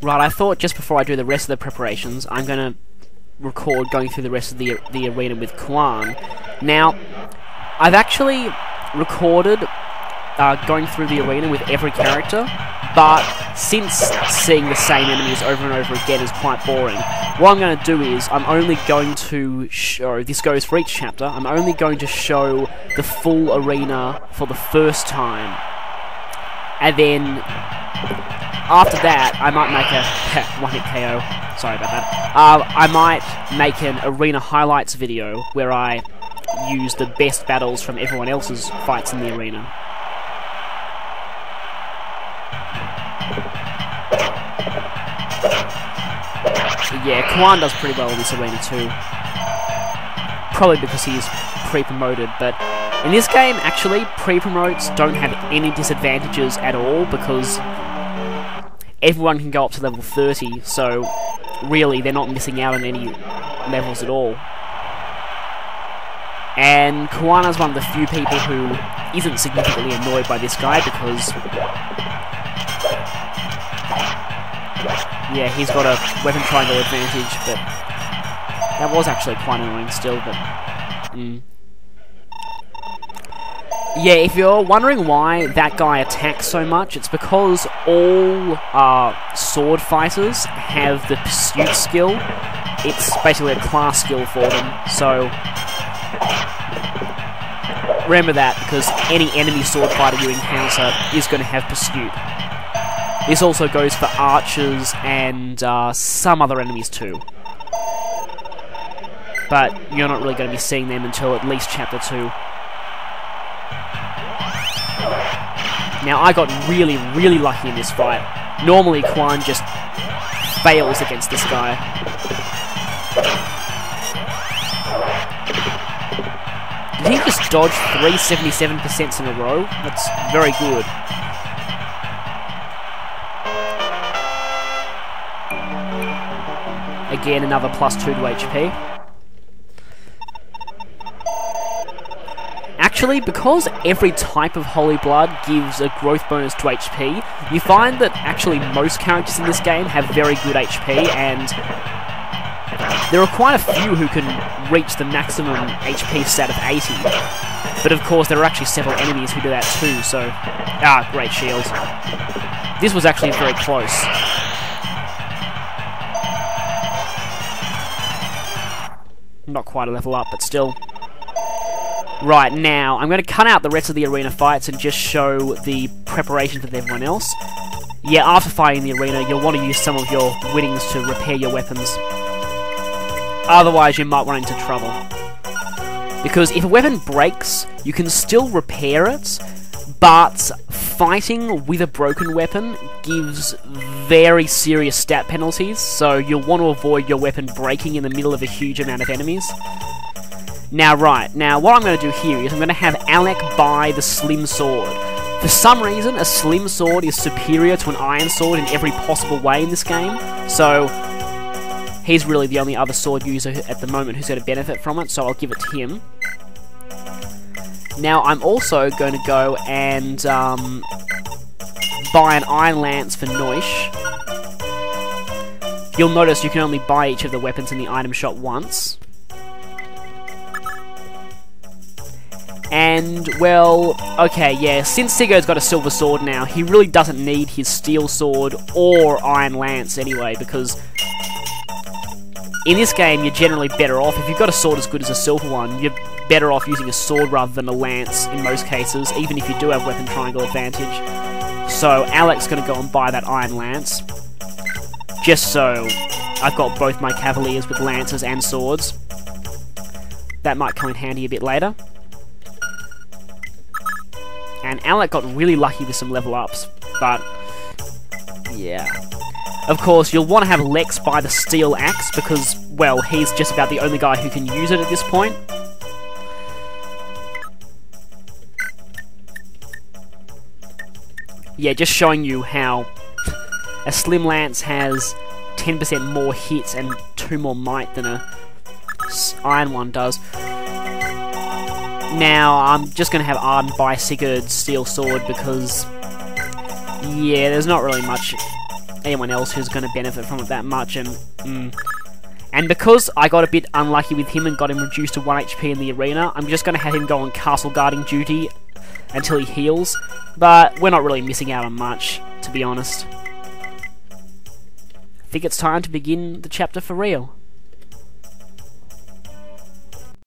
Right, I thought just before I do the rest of the preparations, I'm going to record going through the rest of the arena with Quan. Now, I've actually recorded going through the arena with every character, but since seeing the same enemies over and over again is quite boring, what I'm going to do is, I'm only going to show, this goes for each chapter, I'm only going to show the full arena for the first time, and then after that, I might make a one-hit KO, sorry about that, I might make an arena highlights video where I use the best battles from everyone else's fights in the arena. Yeah, Quan does pretty well in this arena too. Probably because he's pre-promoted, but in this game, actually, pre-promotes don't have any disadvantages at all because everyone can go up to level 30, so really they're not missing out on any levels at all. And Kuana's one of the few people who isn't significantly annoyed by this guy because, yeah, he's got a weapon triangle advantage, but that was actually quite annoying still, but yeah, if you're wondering why that guy attacks so much, it's because all sword fighters have the pursuit skill. It's basically a class skill for them, so remember that, because any enemy sword fighter you encounter is going to have pursuit. This also goes for archers and some other enemies too. But you're not really going to be seeing them until at least chapter 2. Now, I got really, really lucky in this fight. Normally, Quan just fails against this guy. Did he just dodge 377% in a row? That's very good. Again, another +2 to HP. Actually, because every type of Holy Blood gives a growth bonus to HP, you find that actually most characters in this game have very good HP, and there are quite a few who can reach the maximum HP stat of 80. But of course, there are actually several enemies who do that too, so... Ah, great shield. This was actually very close. Not quite a level up, but still. Right, now, I'm going to cut out the rest of the arena fights and just show the preparations with everyone else. Yeah, after fighting the arena, you'll want to use some of your winnings to repair your weapons. Otherwise, you might run into trouble. Because if a weapon breaks, you can still repair it, but fighting with a broken weapon gives very serious stat penalties, so you'll want to avoid your weapon breaking in the middle of a huge amount of enemies. Now, right, now what I'm going to do here is I'm going to have Alec buy the slim sword. For some reason, a slim sword is superior to an iron sword in every possible way in this game, so he's really the only other sword user at the moment who's going to benefit from it, so I'll give it to him. Now, I'm also going to go and buy an iron lance for Noish. You'll notice you can only buy each of the weapons in the item shop once. And, well, okay, yeah, since Sigurd's got a silver sword now, he really doesn't need his steel sword or iron lance anyway, because in this game you're generally better off, if you've got a sword as good as a silver one, you're better off using a sword rather than a lance in most cases, even if you do have weapon triangle advantage. So Alec's going to go and buy that iron lance, just so I've got both my cavaliers with lances and swords. That might come in handy a bit later. And Alec got really lucky with some level ups, but yeah. Of course, you'll want to have Lex buy the steel axe because, well, he's just about the only guy who can use it at this point. Yeah, just showing you how a slim lance has 10% more hits and 2 more might than a iron one does. Now, I'm just going to have Arden buy Sigurd's steel sword because, yeah, there's not really much anyone else who's going to benefit from it that much, and because I got a bit unlucky with him and got him reduced to 1 HP in the arena, I'm just going to have him go on castle guarding duty until he heals, but we're not really missing out on much, to be honest. I think it's time to begin the chapter for real.